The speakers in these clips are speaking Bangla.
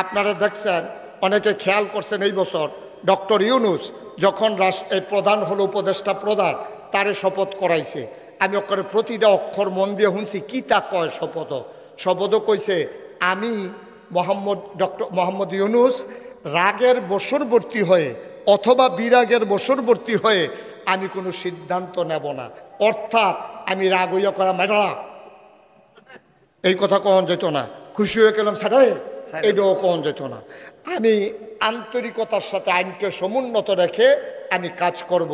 আপনারা দেখছেন, অনেকে খেয়াল করছেন এই বছর ডক্টর ইউনূস যখন এই প্রধান হলো, উপদেষ্টা প্রধান, তারে শপথ করাইছে। আমি ওখানে প্রতিটা অক্ষর মন দিয়ে শুনছি কি তা কয় শপথও কইছে, আমি ডক্টর মোহাম্মদ ইউনূস রাগের বশবর্তী হয়ে অথবা বিরাগের বশবর্তী হয়ে আমি কোনো সিদ্ধান্ত নেব না। অর্থাৎ আমি রাগ হইয়া করা ম্যাডাম এই কথা কখন যেত না, খুশি হয়ে গেলাম স্যারে এটাও কখন যেত না। আমি আন্তরিকতার সাথে আইনকে সমুন্নত রেখে আমি কাজ করব।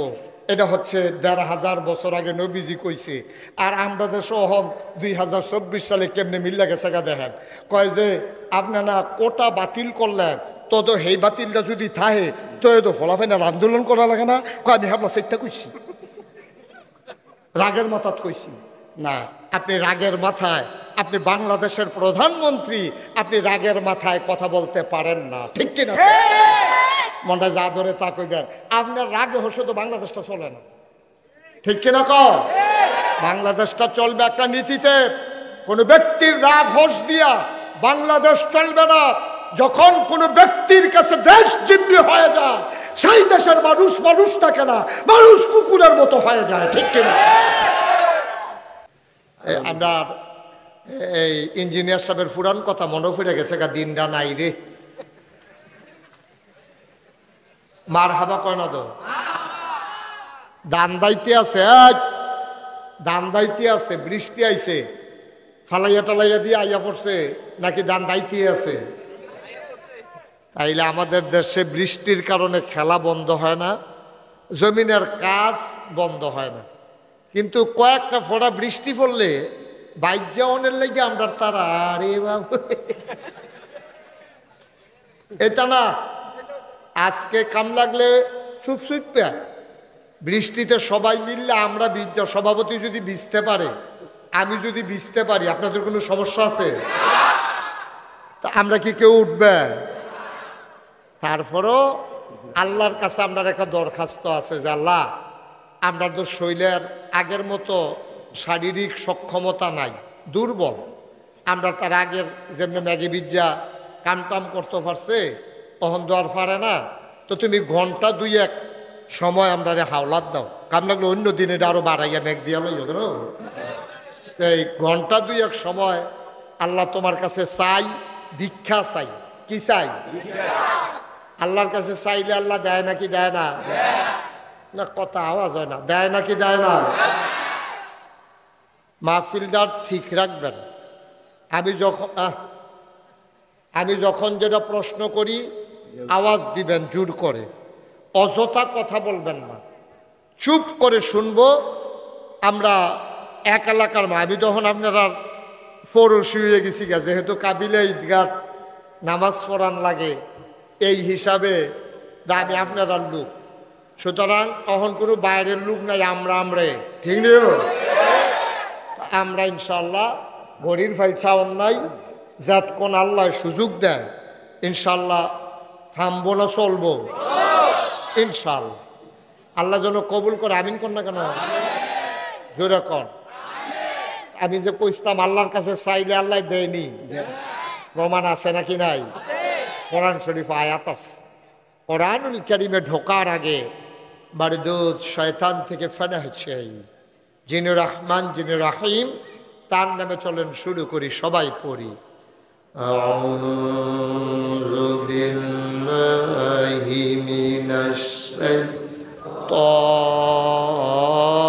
এটা হচ্ছে ১৫০০ বছর আগে নবীজি কইছে। আর আমরা দেশও হন ২০২৪ সালে কেমনে মিল্লা গেছে গা দেখেন, কয় যে আপনারা কোটা বাতিল করলেন, তো সেই বাতিলটা যদি থাহে তো এ তো ফলাফাইনার আন্দোলন করা লাগে না। আমি ভাবলাম সেটা কইছি, রাগের মাথাত কইছি না। আপনি রাগের মাথায়, আপনি বাংলাদেশের প্রধানমন্ত্রী, আপনি রাগের মাথায় কথা বলতে পারেন না, ঠিক কিনা? মনটা যা ধরে তা কইবেন। আপনার রাগে হসে তো বাংলাদেশটা চলে না, ঠিক কিনা? বাংলাদেশটা চলবে একটা নীতিতে। কোনো ব্যক্তির রাগ হোস দিয়া বাংলাদেশ চলবে না। যখন কোনো ব্যক্তির কাছে দেশ জিম্মি হয়ে যায়, সেই দেশের মানুষ থাকে না, মানুষ কুকুরের মতো হয়ে যায়, ঠিক কিনা? আমরা এই ইঞ্জিনিয়ার সাহেবের ফুরান কথা মনে পড়ে গেছে গা, দিনটা নাই রে। মার হাবা কয় না তো, দান দাইতে আছে, দান দাইতে আছে, বৃষ্টি আইছে, ফালাইয়া টালাইয়া দিয়ে আইয়া পড়ছে নাকি দান দাইতে আছে? তাইলে আমাদের দেশে বৃষ্টির কারণে খেলা বন্ধ হয় না, জমিনের কাজ বন্ধ হয় না, কিন্তু কয়েকটা ফোঁটা বৃষ্টি পড়লে বাইক যাওয়ানের লেগে আমরা তারা আরে বাবু এটা না। আজকে কাম লাগলে চুপ চুপা বৃষ্টিতে সবাই মিললে আমরা সভাপতি যদি ভিজতে পারে, আমি যদি ভিজতে পারি, আপনাদের কোনো সমস্যা আছে? তা আমরা কি কেউ উঠবে? তারপরও আল্লাহর কাছে আমরা একটা দরখাস্ত আছে যে আল্লাহ, আমরা তো শরীরের আগের মতো শারীরিক সক্ষমতা নাই, দুর্বল। আমরা তার আগের যেমনি ম্যাগি বিজ্জা কামটাম করতে পারছে, তখন তো আর পারে না। তো তুমি ঘন্টা ২-১ সময় আমরা হাওলাত দাও, কাম লাগলে অন্য দিনে আরো বাড়াইয়া ম্যাগ দিয়া লই কেন। এই ঘন্টা ২-১ সময় আল্লাহ তোমার কাছে চাই, ভিক্ষা চাই। কি চাই? আল্লাহর কাছে চাইলে আল্লাহ দেয় নাকি দেয় না? না, কথা আওয়াজ হয় না। দেয় নাকি দেয় না? মাহফিলটা ঠিক রাখবেন। আমি যখন যেটা প্রশ্ন করি আওয়াজ দিবেন জোর করে, অযথা কথা বলবেন না, চুপ করে শুনবো। আমরা এক এলাকার আমি তখন আপনারা ফরসি হয়ে গেছি গা, যেহেতু কাবিলে ঈদগাহ নামাজ পড়ান লাগে, এই হিসাবে আমি আপনার লোক, সুতরাং তখন কোনো বাইরের লোক নাই, আমরাই ঠিক নেই। আমরা ইনশাল্লাহ গরির ফাইল চাওন নাই, যাত কোন আল্লাহ সুযোগ দেয় ইনশাল্লাহ থামবো না, চলবো ইনশাল্লাহ। আল্লাহ যেন কবুল করে, আমিন কর না কেন, জোরে কর। আমি যে কইতাম আল্লাহর কাছে চাইলে আল্লাহ দেয়নি, প্রমাণ আছে নাকি নাই? কোরআন শরীফ আয়াত আছে। কোরআনুল কারীমে ঢোকার আগে মারদুদ শয়তান থেকে ফানা হচ্ছে, যিনি রহমান যিনি রহিম তার নামে চলেন শুরু করি, সবাই পড়ি। আউযু বিল্লাহি মিনাশ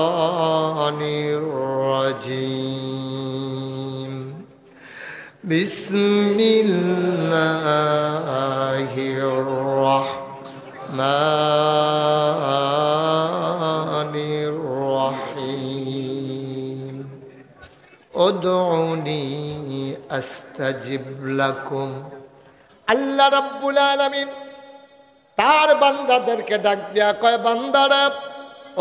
শাইতানির রাজিম। বিসমিল্লাহির রাহমানির রাহিম। উদউনি আস্তাজিব লাকুম। আল্লাহ রাব্বুল আলামিন তার বান্দাদেরকে ডাক দিয়া কয়, বান্দারা,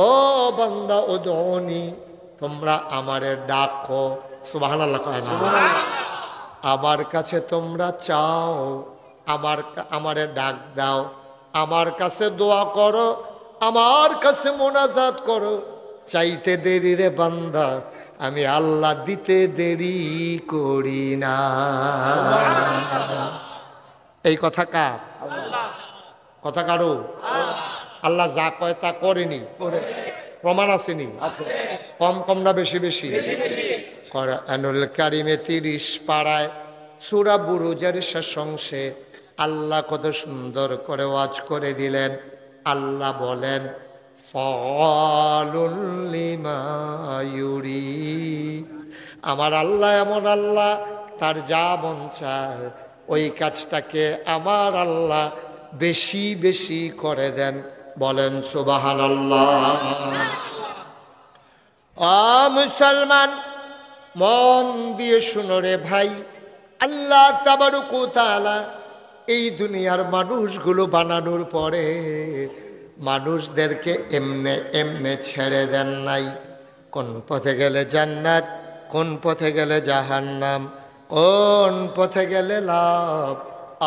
ও বান্দা, উদউনি, তোমরা আমারে ডাকো। সুবহানাল্লাহ কয় না? আমার কাছে তোমরা চাও, আমারে ডাক দাও, আমার কাছে দোয়া করো, আমার কাছে মোনাজাত করো। চাইতে দেরি রে বান্দা, আমি আল্লাহ দিতে দেরি করি না। এই কথা কার? কথা কারো? আল্লাহ যা কয় তা করেনি, প্রমাণ আসেনি? কম কম না বেশি বেশি? কোরআনুল কারিমে 30 পাড়ায় সূরা বুরুজের শেষ অংশে আল্লাহ কত সুন্দর করে ওয়াজ করে দিলেন। আল্লাহ বলেন ফাআলুল লিমা ইউরিদ। আমার আল্লাহ এমন আল্লাহ, তার যা মন চায় ওই কাজটাকে আমার আল্লাহ বেশি বেশি করে দেন। বলেন সুবহানাল্লাহ। মুসলমান মন দিয়ে শুনো রে ভাই, আল্লাহ তাবারক ওয়া তাআলা এই দুনিয়ার মানুষগুলো বানানোর পরে মানুষদেরকে এমনে এমনে ছেড়ে দেন নাই। কোন পথে গেলে জান্নাত, কোন পথে গেলে জাহান্নাম, কোন পথে গেলে লাভ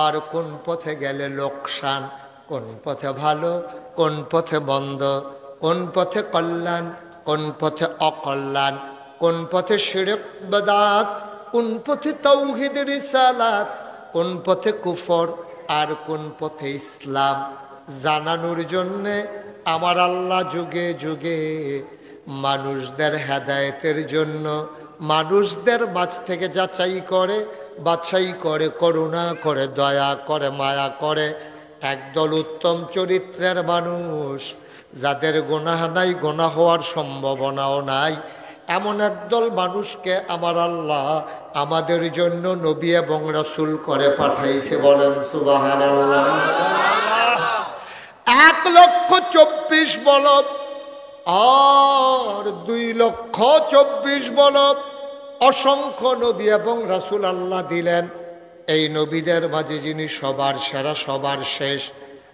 আর কোন পথে গেলে লোকসান, কোন পথে ভালো কোন পথে মন্দ, কোন পথে কল্যাণ কোন পথে অকল্যাণ, কোন পথে শিরক বিদআত, কোন পথে তাওহীদ রিসালাত, কোন পথে কুফর আর কোন পথে ইসলাম জানানোর জন্যে আমার আল্লাহ যুগে যুগে মানুষদের হেদায়েতের জন্য মানুষদের মাঝ থেকে যাচাই করে, বাছাই করে, করুণা করে, দয়া করে, মায়া করে একদল উত্তম চরিত্রের মানুষ, যাদের গুনাহ নাই, গুনাহ হওয়ার সম্ভাবনাও নাই, এমন একদল মানুষকে আমার আল্লাহ আমাদের জন্য নবী এবং রাসূল করে পাঠাইছে। বলেন সুবহানাল্লাহ। 1,24,000 বলব আর 2,24,000 বলব অসংখ্য নবী এবং রাসূল আল্লাহ দিলেন। এই নবীদের মাঝে যিনি সবার সেরা, সবার শেষ,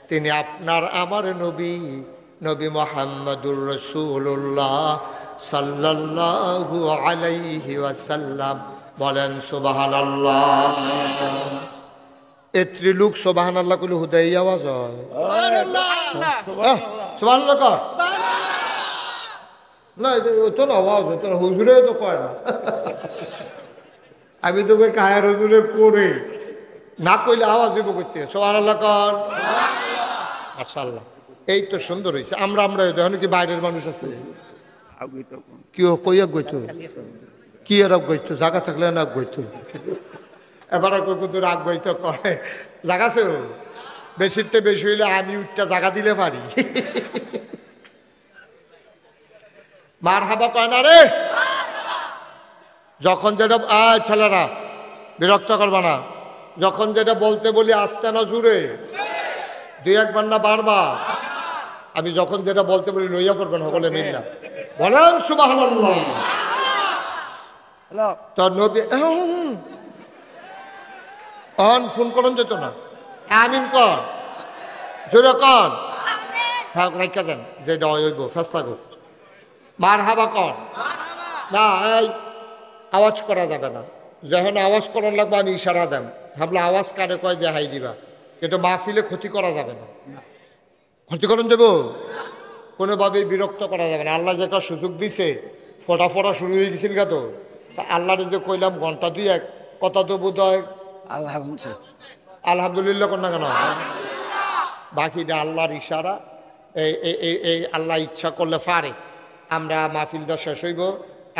তিনি আপনার আমার নবী, নবী মুহাম্মদুর রাসূলুল্লাহ সাল্লাল্লাহু আলাইহি ওয়াসাল্লাম। বলেন সুবহানাল্লাহ। এত্রি লোক সুবহানাল্লাহ কইলে হুদাই আওয়াজ হয়। সুবহানাল্লাহ কর না, তো না আওয়াজ হতো না, হুজুরে তো কয় না। আমি তোকে কায়ের হুজুরে করে না কইলে আওয়াজ হইব করতে। সুবহানাল্লাহ কর। মাশাআল্লাহ, এই তো সুন্দর হয়েছে। আমরা এখন কি বাইরের মানুষ আছে? কি কইয়া গইতো কি আর গইতো জায়গা থাকলে না গইতো। এবারে কই কুতুর আগ গইতো করে জায়গা আছে, বেশিতে বেশি হইলে আমি উঠটা জায়গা দিলে পারি। মারহাবা কয় না রে। যখন যেটা ছেলেরা বিরক্ত করবা না, যখন যেটা বলতে বলি আস্তে না জুড়ে, 2-1 না বারবার। আমি যখন যেটা বলতে বলি লইয়া পড়বেন সকলে মিল্লা। বলেন সুবহানাল্লাহ। তো নবী ফোন করুন যেত না, আমিন কর, জোরে কর, থাক রাইখা দেন, যেটা হইব ফেসলা গো মারহাবা কর না। এই আওয়াজ করা যাবে না, যখন আওয়াজ করার লাগবে আমি ইশারা দেন, ভাবলে আওয়াজ কারে কয় দেখাই দিবা, কিন্তু মাহফিলে ক্ষতি করা যাবে না। ক্ষতি করুন যাব কোনোভাবেই বিরক্ত করা যাবে না। আল্লাহ যেটা সুযোগ দিছে, ফোটা ফোটা শুরু হয়ে গেছিল গা, তো আল্লাহর যে কইলাম ঘন্টা 2-1 কথা তো বোধ হয় আলহামদুলিল্লাহ কর না কেন, বাকিটা আল্লাহর ইশারা। এই আল্লাহ ইচ্ছা করলে পারে আমরা মাহফিলটা শেষ হইব,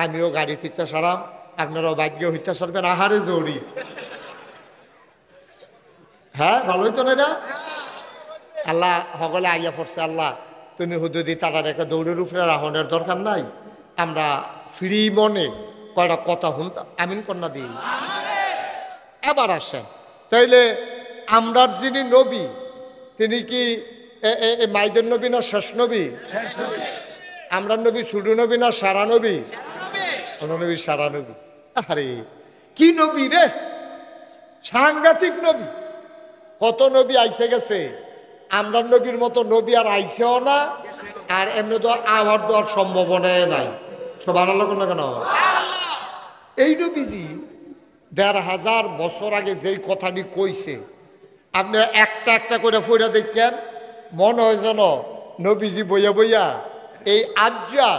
আমিও গাড়ি ফিরতে সারাম, আপনারাও ভাগ্য হইতে সারবেন। আহারে জড়ি, হ্যাঁ ভালো হইতো না এটা। আল্লাহ সকলে আইয়া পড়ছে, আল্লাহ তুমি হুদুদি তারার একটা দৌড়ের উপরে রাহনের দরকার নাই, আমরা ফ্রি মনে কয়টা কথা শুনতে আমিন কন্যা দিই। এবার আসেন, তাইলে আমরার যিনি নবী তিনি কি মাইদের নবী না শেষ নবী? আমরা নবী ছোট নবী না সারা নবী? আমরা নবী সারা নবী। আরে কি নবী রে, সাংঘাতিক নবী। কত নবী আইসে গেছে, আমরা নবীর মতো নবী আর আইসেও না, আর এমনি তো আবার দেওয়ার সম্ভাবনাই নাই। সুবহানাল্লাহ না কেন? এই নবীজি ১,৫০০ বছর আগে যেই কথাটি কইছে, আপনি একটা একটা করে পড়ে দেখেন, মনে হয় যেন নবীজি বইয়া বইয়া এই আজ্জা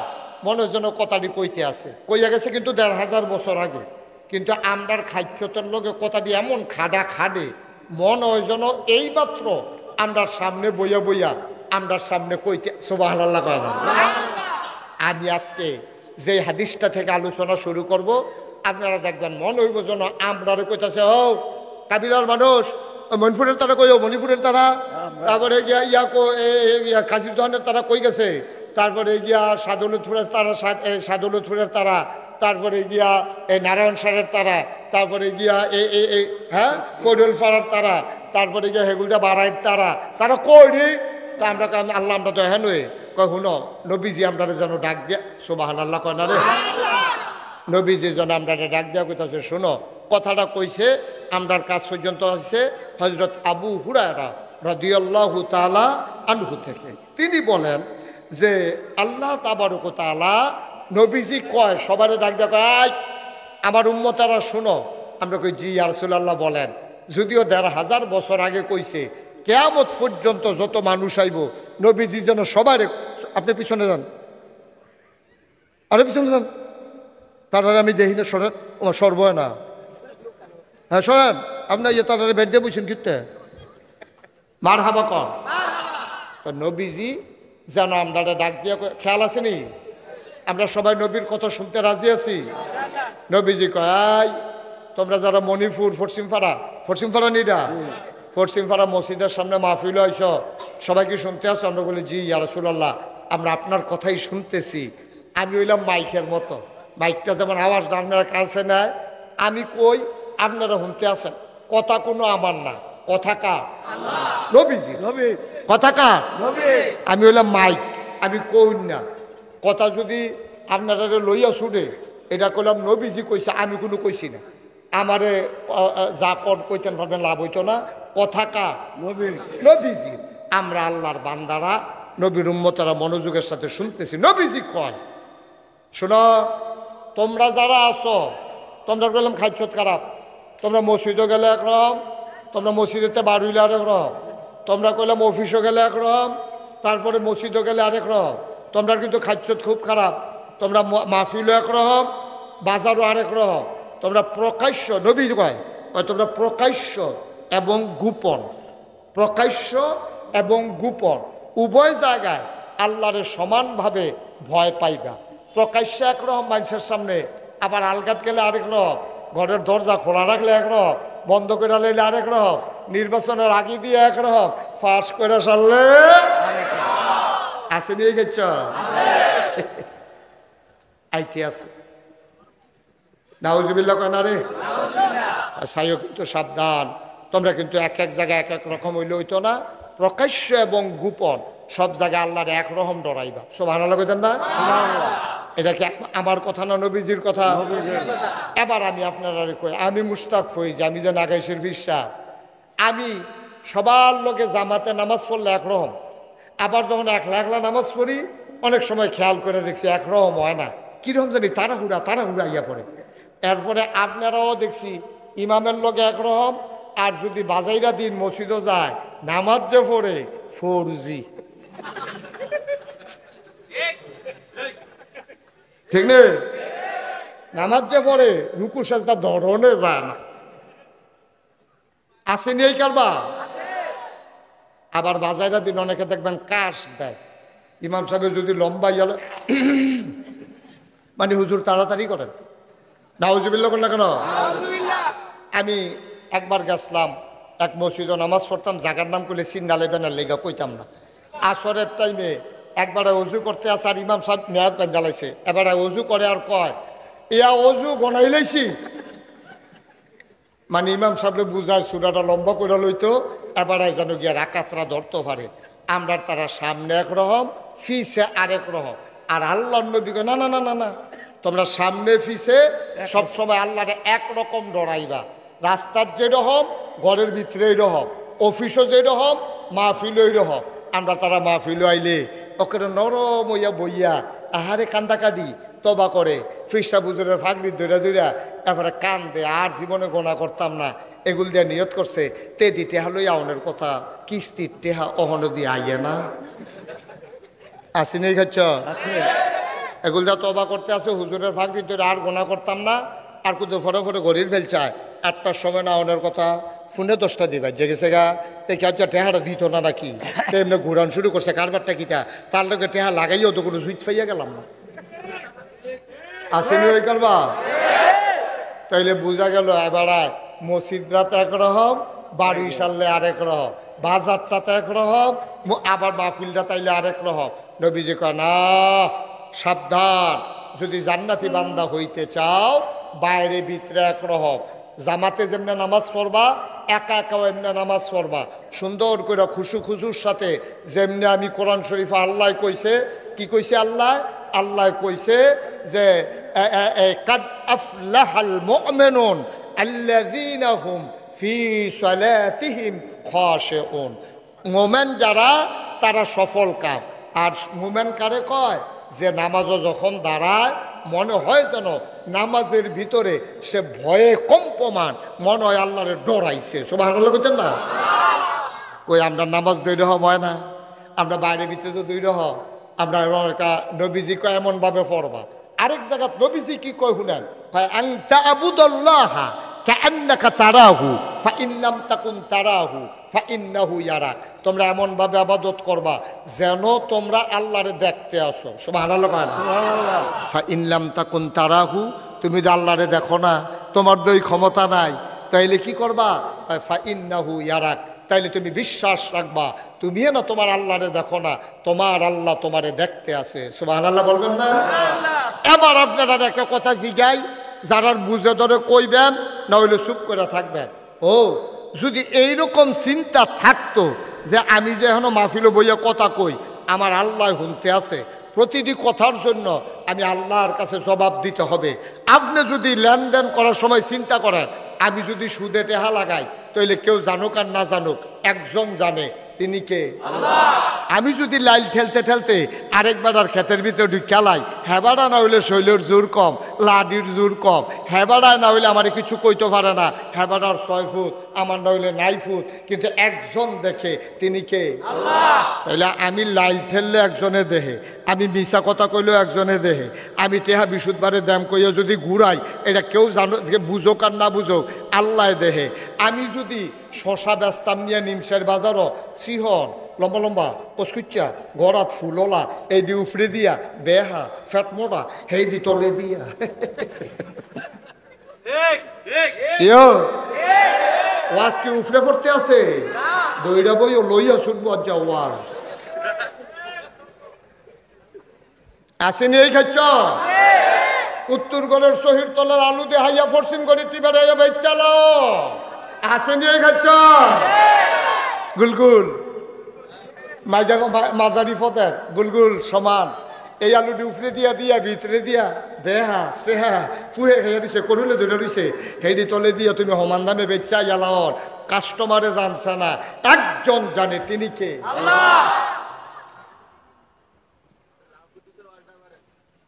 মনে হয় যেন কথাটি কইতে আছে। কইয়া গেছে কিন্তু ১,৫০০ বছর আগে, কিন্তু আমরার খাদ্যতের লোকে কথাটি এমন খাডা খাডে মন হয় যেন এইমাত্র আমরার সামনে বইয়া বইয়া আমরার সামনে কইতে সুবহানাল্লাহ কয় না। আমি আজকে যে হাদিসটা থেকে আলোচনা শুরু করব, আপনারা দেখবেন মন হইব যেন আমরারে কইতাছে, ও কাবিলার মানুষ মণিপুরের তারা কই, মণিপুরের তারা, তারপরে গিয়া কাজিরদোহানের তারা কই গেছে, তারপরে গিয়া সাদৌলতপুরের তারা, সাদৌলতপুরের তারা, তারপরে গিয়া এই নারায়ণ সারের তারা, তারপরে গিয়া হ্যাঁ কৈরলপাড়ার তারা, তারপরে গিয়া হেগুলদা বাড়াইয়ের তারা, তারা কই রে? তা আমরা আল্লাহ আমরা তো হ্যাঁ নয় কয়, শুনো নবীজি আমরা যেন ডাক দিয়া, সুবহানাল্লাহ কয় না রে, নবীজি যেন আমরা ডাক দিয়া কইতাছে, শোনো কথাটা কইছে আমরার কাছ পর্যন্ত আছে হযরত আবু হুরায়রা রাদিয়াল্লাহু তাআলা আনহু থেকে। তিনি বলেন যে আল্লাহ তাবারক ওয়া তাআলা নবীজি কয় সবারে ডাক দিয়া কয়, আমার উম্মতারা শোনো। আমরা কই জি ইয়া রাসূলুল্লাহ বলেন। যদিও ১৫০০ বছর আগে কইছে কিয়ামত পর্যন্ত যত মানুষ আইব নবীজি যেন সবাই, আপনি পিছনে যান, আরে পিছনে যান, তারা আমি দেখি না, সরেন সর্ব না, হ্যাঁ সরেন, আপনার ইয়ে তারা বেড দিয়ে বসেন কিনতে মার হাবা কন। তো নবীজি যেন আমরা ডাক দিয়া, খেয়াল আছে নি? আমরা সবাই নবীর কথা শুনতে রাজি আছি। নবীজি কয়, তোমরা যারা মণিপুর পশ্চিমপাড়া নিরা, পশ্চিমপাড়া মসজিদের সামনে মাহফিল হইছ, সবাই কি শুনতে আসো? আমরা বলি জি ইয়া রাসূলুল্লাহ আমরা আপনার কথাই শুনতেছি। আমি হইলাম মাইকের মতো, মাইকটা যেমন আওয়াজটা আপনারা কাছে নেয়, আমি কই আপনারা শুনতে আসেন, কথা কোনো আমার না, কথা কার? নবীজি। কথা কার? আমি হইলাম মাইক, আমি কই না। কথা যদি আপনারা লইয়া শুনে, এটা কইলাম নবীজি কইছে, আমি কোনো কইছি না। আমারে যা পদ কইতেন পারবেন লাভ হইতো না। কথা কার? নবীজি। আমরা আল্লাহর বান্দারা, নবীর উম্মতেরা মনোযোগের সাথে শুনতেছি। নবীজি কয়, শোনো তোমরা যারা আছো, তোমরা বললাম খাইছত খারাপ, তোমরা মসজিদও গেলে একরকম, তোমরা মসজিদেতে বার হইলে আরেক রকম, তোমরা কইলাম অফিসও গেলে একরকম, তারপরে মসজিদও গেলে আরেক রকম, তোমরা কিন্তু খাইছত খুব খারাপ, তোমরা মাহফিলও একরকম, বাজারও আরেক রকম, তোমরা প্রকাশ্য, নবী কয় তোমরা প্রকাশ্য এবং গোপন, প্রকাশ্য এবং গোপন উভয় জায়গায় আল্লাহরে সমানভাবে ভয় পাইবা। প্রকাশ্য একরকম মানুষের সামনে, আবার আলগাত গেলে আরেক রকম, ঘরের দরজা খোলা রাখলে একরকম, বন্ধ করে লাইলে আরেক রকম, নির্বাচনের আগে দিয়ে একরকম, ফাঁস করে সারলে আছে নিয়ে গেছ আইতে আছে। নাউজুবিল্লাহ কয় না রে? সাইও কিন্তু সাবধান, তোমরা কিন্তু এক এক জায়গায় এক এক রকম হইলে হইতো না। প্রকাশ্য এবং গোপন সব জায়গায় আল্লাহর একরকম ডরাইবা। সুবহানাল্লাহ কইতেন না? এটা কি আমার কথা না নবীজির কথা? এবার আমি আপনারা কই, আমি মুশতাক ফইজ, আমি যে নাগাইশের ফিরসা, আমি সবার লোকে জামাতে নামাজ পড়লে একরকম, আবার যখন একলা একলা নামাজ পড়ি অনেক সময় খেয়াল করে দেখছি একরকম হয় না, কিরকম জানি তাড়াহুড়া ইয়া পড়ে। এরপরে আপনারাও দেখছি ইমামের লোকে একরকম, আর যদি বাজাইরা দিন মসজিদও যায় নামাজ যে পড়ে 4G, ঠিক নেই? নামাজ যে পড়ে রুকু সাজদা ধরনে যায় না, আসেনি এই কারবা। আবার বাজাইরা দিন অনেকে দেখবেন কাশ দেয়, ইমাম সাহেবের যদি লম্বা ইয়ালে মানে হুজুর তাড়াতাড়ি করেন। নাউজুবিল্লাহ না কেন? আমি একবার গেছিলাম এক মসজিদে নামাজ পড়তাম, জাগার নাম করলে সিন্নালে বেনার লেগা কইতাম না। আসরের টাইমে একবারে অজু করতে আসে আর ইমাম সাহেব নেয়াত বেন জ্বালাইছে, এবারে অজু করে আর কয় ইয়া অজু গনাই লাইছি, মানে ইমাম সাহেবরে বুঝায় সুরাটা লম্বা করে লইতো, এবারে যেন গিয়া রাকাতরা ধরতে পারে। আমরা তারা সামনে একরকম, ফিসে আরেক রকম। আর আল্লাহর নবী কয় না না না না না, তোমরা সামনে ফিসে সবসময় আল্লাহরে একরকম ডরাইবা। রাস্তার যেরকম, ঘরের ভিতরে এইরকম, অফিসও যেরকম, মাহফিল ওইরকম। আমরা তারা মাহফিল আইলে ওকে নরম হইয়া বইয়া আহারে কান্দাকাটি তবা করে, ফিসা বুজুরের ফাঁকড়ি ধৈরা ধৈরা তারপরে কান দে, আর জীবনে গোনা করতাম না, এগুল দিয়ে নিয়ত করছে তেদি টেহা লইয়া অনের কথা, কিস্তির টেহা অহন দিয়ে আইয়ে না আসি নেই খাচ্ছ, এগুল যা তবা করতে আছে হুজুরের ফাঁকড়ি ধরে আর গোনা করতাম না, আর কিন্তু ফটো ফটো গড়ির ফেলছায় 8টার সময় না অনের কথা, ফোনে 10টা দিবা যে গেছে গা দেখি হয়তো টেহাটা দিত না নাকি তো এমনি ঘুরান শুরু করছে কারবারটা কিটা তার লোকে টেহা লাগাইও তো কোনো সুইচ পাইয়া গেলাম না আসেনি ওই কারবা তাইলে বোঝা গেল এবার মসজিদরাতে একরকম বাড়ি সারলে আরেক রকম বাজারটাতে একরকম আবার মাহফিলটা তাইলে আরেক রকম নবীজি কয় না সাবধান যদি জান্নাতি বান্দা হইতে চাও বাইরে ভিতরে একরকম জামাতে যেমনি নামাজ পড়বা একা একাও এমনি নামাজ পড়বা সুন্দর করে খুশু খুশুর সাথে যেমনি আমি কোরআন শরীফ আল্লাহ কইছে কি কইছে আল্লাহ আল্লাহ কইছে যে কাদ আফলাহাল মুমিনুন আল্লাযীনা হুম ফি সালাতিহিম খাশিউন মুমিন যারা তারা সফল কাম আর মুমিন কারে কয় যে নামাজও যখন দাঁড়ায় মনে হয় যেন নামাজের ভিতরে সে ভয়ে কম্পমান মনে হয় আল্লাহরে ডরাইছে সুবহানাল্লাহ কইতেন না কই আমরা নামাজ দৈর হয় না আমরা বাইরে ভিতরে তো দৈর হয় আমরা একটা নবীজি কয় এমনভাবে পড়বা আরেক জায়গা নবীজি কি কয় শুনেন আনতা আবুদুল্লাহা কাআন্নাকা তারাহু ফাইন লাম তাকুন তারাহু ফাইন্নাহু ইয়ারাক তোমরা এমনভাবে ইবাদত করবা যেন তোমরা আল্লাহরে দেখতে আসো সুবহানাল্লাহ সুবহানাল্লাহ ফাইন লাম তাকুন তারাহু তুমি যদি আল্লাহরে দেখো না তোমার দই ক্ষমতা নাই তাইলে কি করবা ফাইন্নাহু ইয়ারাক তাইলে তুমি বিশ্বাস রাখবা তুমি না তোমার আল্লাহরে দেখো না তোমার আল্লাহ তোমারে দেখতে আছে সুবহানাল্লাহ বলবেন না এবার আপনারা একটা কথা জিগাই যারা বুঝে ধরে কইবেন না হইলে চুপ করে থাকবেন ও যদি এইরকম চিন্তা থাকতো যে আমি যে এখনো মাহফিলে বইয়া কথা কই আমার আল্লাহ শুনতে আছে প্রতিটি কথার জন্য আমি আল্লাহর কাছে জবাব দিতে হবে আপনি যদি লেনদেন করার সময় চিন্তা করেন আমি যদি সুদে টেহা লাগাই তাহলে কেউ জানুক আর না জানুক একজন জানে তিনি কে আল্লাহ আমি যদি লাইল ঠেলতে ঠেলতে আরেকবার আর ক্ষেতের ভিতরে ঢুকালাই হেবাড়া না হইলে শৈলের জোর কম লাডির জোর কম হেবাড়ায় না হইলে আমার কিছু কইতে পারে না হেবাড়ার 6 ফুট আমার না হইলে 9 ফুট কিন্তু একজন দেখে তিনি কে আল্লাহ তাইলে আমি লাইল ঠেললে একজনে দেহে আমি মিছা কথা কইলেও একজনে দেহে আমি টেহা বিশুদ্ধবারে দাম কইয়া যদি ঘুরাই এটা কেউ জানো বুঝোক আর না বুঝোক আল্লাহ দেহে আমি যদি শশা বেচতাম নিয়ে নিমসের বাজারও সিহন লম্বা লম্বা কচকুচ্চা গড়াত ফুললা এই দি উফরে দিয়া বেহা ফ্যাট মোটা সেই দি তলে দিয়া ওয়াজ কি উফরে পড়তে আছে দইরা বইও লইয়া শুনবো যা ওয়াজ আসেনি এই খাচ্ছ উত্তর গড়ের শহীদ তলার আলু দিয়ে হাইয়া ফরসিন করে টিবাড়াইয়া বাইক চালাও আসেনি এই খাচ্ছ গুলগুল মাঝারি ফতের গুলগুল সমান এই আলুটি উফরে দিয়া দিয়া ভিতরে দিয়া বেহা সেহা ফুহে খেয়ে দিছে করুলে ধরে দিছে হেডি তলে দিয়া তুমি সমান দামে বেচা গেলাওর কাস্টমারে জানছে না একজন জানে তিনি কে আল্লাহ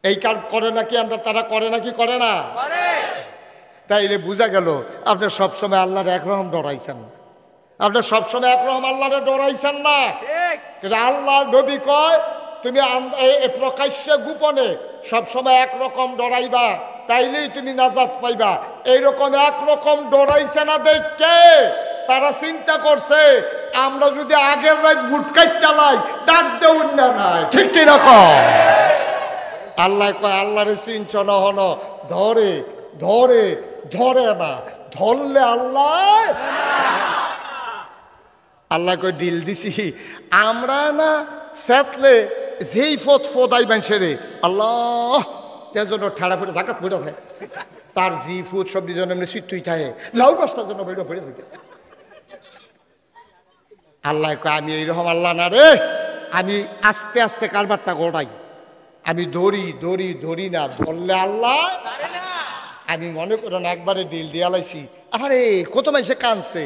এই কাজ করে নাকি আমরা তারা করে নাকি করে না তাইলে বোঝা গেল আপনি সবসময় আল্লাহর একরকম ডরাইছেন আপনি সবসময় একরকম আল্লাহরে ডরাইছেন না আল্লাহ নবী কয় তুমি প্রকাশ্যে গোপনে সবসময় একরকম ডরাইবা তাইলেই তুমি নাজাত পাইবা এইরকম একরকম ডরাইছে না দেখে তারা চিন্তা করছে আমরা যদি আগের রাত গুটকাই চালাই ডাক দেউন না নাই ঠিক কিরকম আল্লাহ কয় আল্লাহরে চিনছ না হন ধরে ধরে ধরে না ধরলে আল্লাহ আল্লাহ কয় ডিল দিছি আমরা না সেতলে যেই ফত ফদাই বানছে রে আল্লাহ তার জন্য ঠাড়া ফুটে জাকাত পড়ে থাকে তার জি ফুট সবজি জন্য এমনি সিটুই থাকে লাউ গাছটার জন্য বেড়ে পড়ে থাকে আল্লাহ কয় আমি এইরকম আল্লাহ না রে আমি আস্তে আস্তে কারবারটা গোড়াই আমি ধরি ধরি ধরি না ধরলে আল্লাহ আমি মনে করেন একবারে ডিল দিয়া লাইছি আরে কত মানুষে কানছে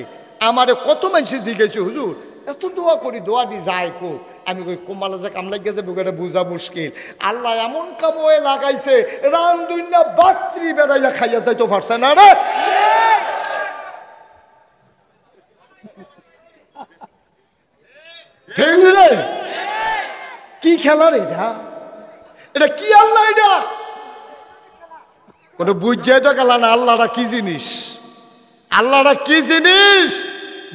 আমারে কত মানুষে জিজ্ঞেস হুজুর এত দোয়া করি দোয়া দি যায় কো আমি কই কোমালা যে কাম লাগিয়ে যাবে ওটা বোঝা মুশকিল আল্লাহ এমন কাম ওয়ে লাগাইছে রান দুইনা বাত্রি বেড়াইয়া খাইয়া যাইতো পারছে না রে রে কি খেলা রে এটা এটা কি আল্লাহ এটা কোনো বুঝাই তো গেল না আল্লাহটা কি জিনিস আল্লাহটা কি জিনিস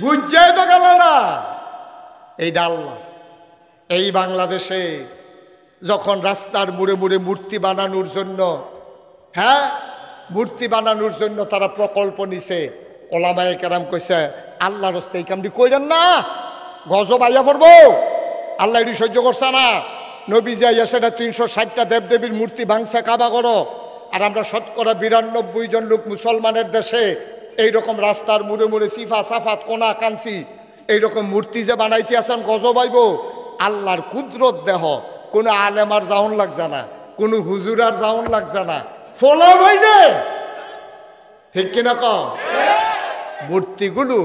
বুঝাই তো গেল না। এইটা আল্লাহ। এই বাংলাদেশে যখন রাস্তার মুড়ে মুড়ে মূর্তি বানানোর জন্য, হ্যাঁ মূর্তি বানানোর জন্য তারা প্রকল্প নিছে, ওলামায়ে কেরাম কইছে আল্লাহর রাস্তে এই কামটি কইরেন না, গজব আইয়া পড়বো। আল্লাহ এটি সহ্য করছে না। নবীজি আইয়া সেটা 360টা দেবদেবীর মূর্তি ভাঙছে কাবা করো। আর আমরা শতকরা 92 জন লোক মুসলমানের দেশে এইরকম রাস্তার মুড়ে মুড়ে সিফা সাফাত কোনা কাঞ্চি এইরকম মূর্তি যে বানাইতে আছেন গজব আইব। আল্লাহর কুদরত দেহ, কোনো আলেমার জাউন লাগছে না, কোনো হুজুরার জাউন লাগছে না, ফলো হইনে ঠিক কিনা কম। মূর্তিগুলো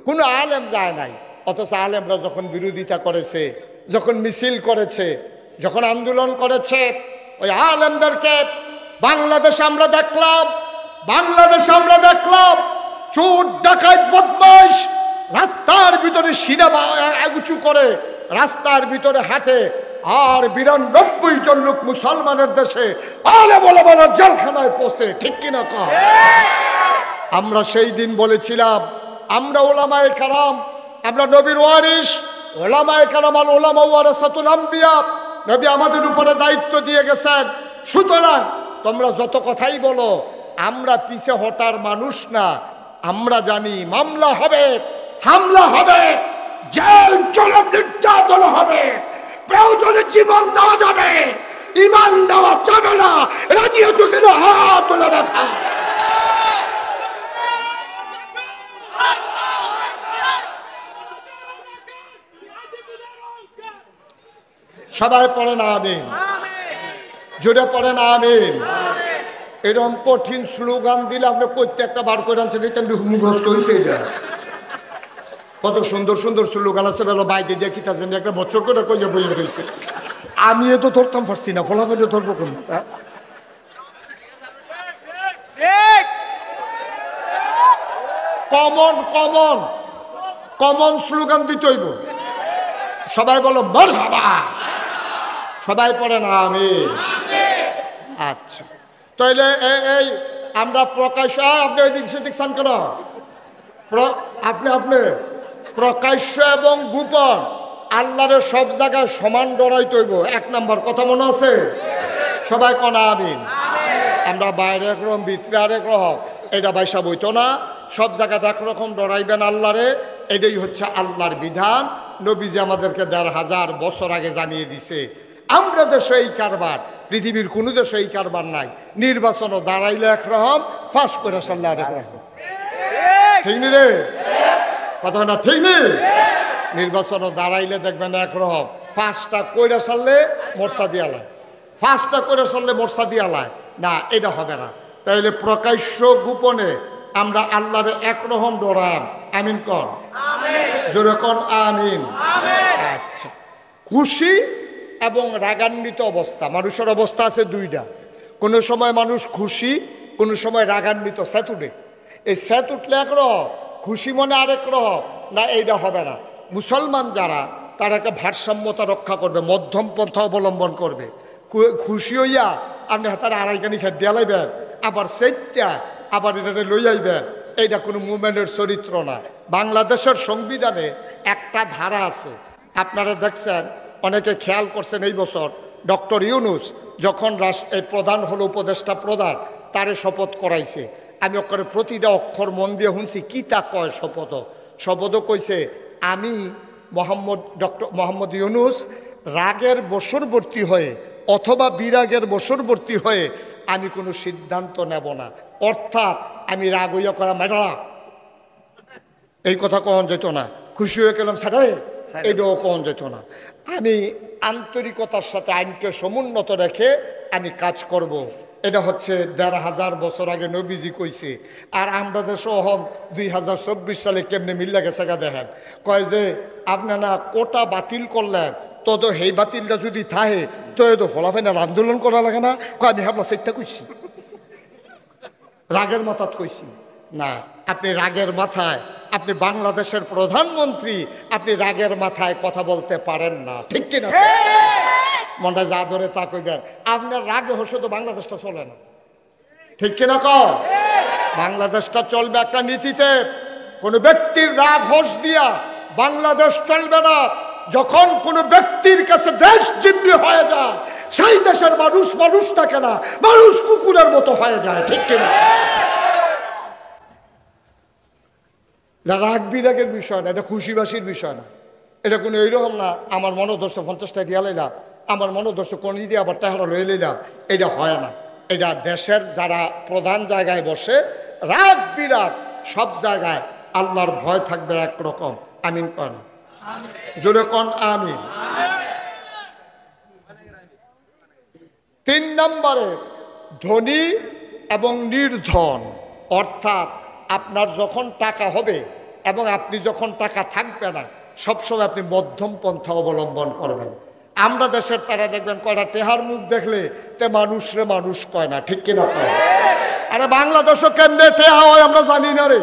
কোনো আলেম যায় নাই, অথচ আলেমরা যখন বিরোধিতা করেছে, যখন মিছিল করেছে, যখন আন্দোলন করেছে, ওই আলেমদেরকে বাংলাদেশে আমরা দেখলাম চোর ডাকাত বদমাইশ রাস্তার ভিতরে সিনেমা উঁচু করে রাস্তার ভিতরে হাঁটে। আর 92 জন লোক মুসলমানের দেশে আলেম ওলামারা জেলখানায় পৌঁছে, ঠিক কিনা কম। আমরা সেই দিন বলেছিলাম আমরা ওলামায়ে কেরাম, আমরা নবীর ওয়ারিস, ওলামায়ে কেরাম আল উলামা ওয়ারাসাতুল আম্বিয়া, নবী আমাদের উপরে দায়িত্ব দিয়ে গেছেন। সুতরাং তোমরা যত কথাই বলো, আমরা পিছে হটার মানুষ না। আমরা জানি মামলা হবে, হামলা হবে, জেল জুলুম নির্যাতন হবে, প্রয়োজনে জীবন দেওয়া যাবে, ঈমান দেওয়া যাবে না। রাজি হচ্ছে কিনা হাত তুলে দেখা। সবাই পড়ে না আমিন, জোরে পড়ে না আমিন। এরকম কঠিন স্লোগান দিলে আপনি প্রত্যেকটা বার করে আনছেন, এটা মুখস্থ হয়েছে। এটা কত সুন্দর সুন্দর স্লোগান আছে, বেলো বাইরে দিয়ে কি থাকেন একটা বছর করে কইয়া বইয়ে রয়েছে। আমি তো ধরতাম পারছি না, ফলাফলে ধরবো কোন। কমন কমন কমন স্লোগান দিতে হইব। সবাই বলো মারহাবা, সবাই পড়ে না আমিন। আচ্ছা, তাইলে এই আমরা প্রকাশ্য, আপনি ওই দিক সেদিক স্নান করো, আপনি প্রকাশ্য এবং গোপন আল্লাহরের সব জায়গায় সমান ডরাই তৈব। 1 নম্বর কথা মনে আছে? সবাই কনা আমিন। আমরা বাইরে একরকম ভিতরে আরেক রকম, এটা বাইসা বইতো না। সব জায়গাতে একরকম ডরাইবেন আল্লাহরে, এটাই হচ্ছে আল্লাহর বিধান। নবীজি আমাদেরকে 1500 বছর আগে জানিয়ে দিছে। আমরা দেশে এই কারবার, পৃথিবীর কোনো দেশে এই কারবার নাই। নির্বাচনও দাঁড়াইলে একরকম, ফাঁস করে সারলে আরেক রকম। ঠিক নি রে কথা না? ঠিক নি? নির্বাচনও দাঁড়াইলে দেখবেন একরকম, ফাঁসটা কইরা সারলে মোর্চা দিয়ালায়, ফাঁসটা করে সারলে মোর্চা দিয়ালায় না, এটা হবে না। তাইলে প্রকাশ্য গোপনে আমরা আল্লাহরে একরকম ডরাম। আমিন কর, জোরে কর আমিন। আচ্ছা, খুশি এবং রাগান্বিত অবস্থা, মানুষের অবস্থা আছে 2টা। কোনো সময় মানুষ খুশি, কোনো সময় রাগান্বিত। স্যাত উঠে, এই স্যাত উঠলে একরকম, খুশি মনে আরেক রকম না, এইটা হবে না। মুসলমান যারা, তারা একটা ভারসাম্যতা রক্ষা করবে, মধ্যম পন্থা অবলম্বন করবে। খুশি হইয়া আপনি হাতার আড়াইখানি খেত দিয়া লাইবেন, আবার সেইটা আবার এটা লই আইবেন, এইটা কোনো মুভমেন্টের চরিত্র না। বাংলাদেশের সংবিধানে একটা ধারা আছে, আপনারা দেখছেন, অনেকে খেয়াল করছেন, এই বছর ডক্টর ইউনূস যখন এই প্রধান হলো, উপদেষ্টা প্রধান, তারে শপথ করাইছে। আমি ওখানে প্রতিটা অক্ষর মন দিয়ে শুনছি কি তা কয় শপথও কইছে, আমি ডক্টর মোহাম্মদ ইউনূস রাগের বশবর্তী হয়ে অথবা বিরাগের বশবর্তী হয়ে আমি কোনো সিদ্ধান্ত নেব না। অর্থাৎ আমি রাগ হইয়া করা ম্যাডাম এই কথা কখন যেত না, খুশি হয়ে গেলাম স্যারে এটাও কখন যেত না। আমি আন্তরিকতার সাথে আইনকে সমুন্নত রেখে আমি কাজ করব। এটা হচ্ছে 1500 বছর আগে নবীজি কইছে। আর আমরা দেশও হন 2024 সালে কেমনে মিল্লা গেছে গা দেখেন, কয় যে আপনারা কোটা বাতিল করলেন, তো সেই বাতিলটা যদি থাহে তো এত ফলাফেনার আন্দোলন করা লাগে না। আমি ভাবলাম সেটা কইছি, রাগের মাথাত কইছি না। আপনি রাগের মাথায়, আপনি বাংলাদেশের প্রধানমন্ত্রী, আপনি রাগের মাথায় কথা বলতে পারেন না, ঠিক কিনা? মনটা যা ধরে তা কইবেন। আপনার রাগে হসে তো বাংলাদেশটা চলে না, ঠিক কিনা? বাংলাদেশটা চলবে একটা নীতিতে, কোনো ব্যক্তির রাগ হোস দিয়া বাংলাদেশ চলবে না। যখন কোনো ব্যক্তির কাছে দেশ জিম্মি হয়ে যায়, সেই দেশের মানুষ মানুষ থাকে না, মানুষ কুকুরের মতো হয়ে যায়, ঠিক কিনা? এটা রাগ বিরাগের বিষয় না, এটা খুশিবাসীর বিষয় না। এটা কোনো এইরকম না আমার মনে ধরছে 50টা দিয়া লইলাম, আমার মনে ধরছে কোন দিয়ে আবার টাকা লয়ে লইলাম, এটা হয় না। এটা দেশের যারা প্রধান জায়গায় বসে, রাগ বিরাগ সব জায়গায় আল্লাহর ভয় থাকবে একরকম। আমিন কন, জোরে কন আমিন। 3 নম্বরে ধনী এবং নির্ধন, অর্থাৎ আপনার যখন টাকা হবে এবং আপনি যখন টাকা থাকবে না, সবসময় আপনি মধ্যম পন্থা অবলম্বন করবেন। আমরা দেশের তারা দেখবেন কয়টা টেহার মুখ দেখলে তে মানুষরে মানুষ কয় না, ঠিক কিনা কয়? আরে বাংলাদেশও কেন্দ্রে টেহা হয় আমরা জানি না রে।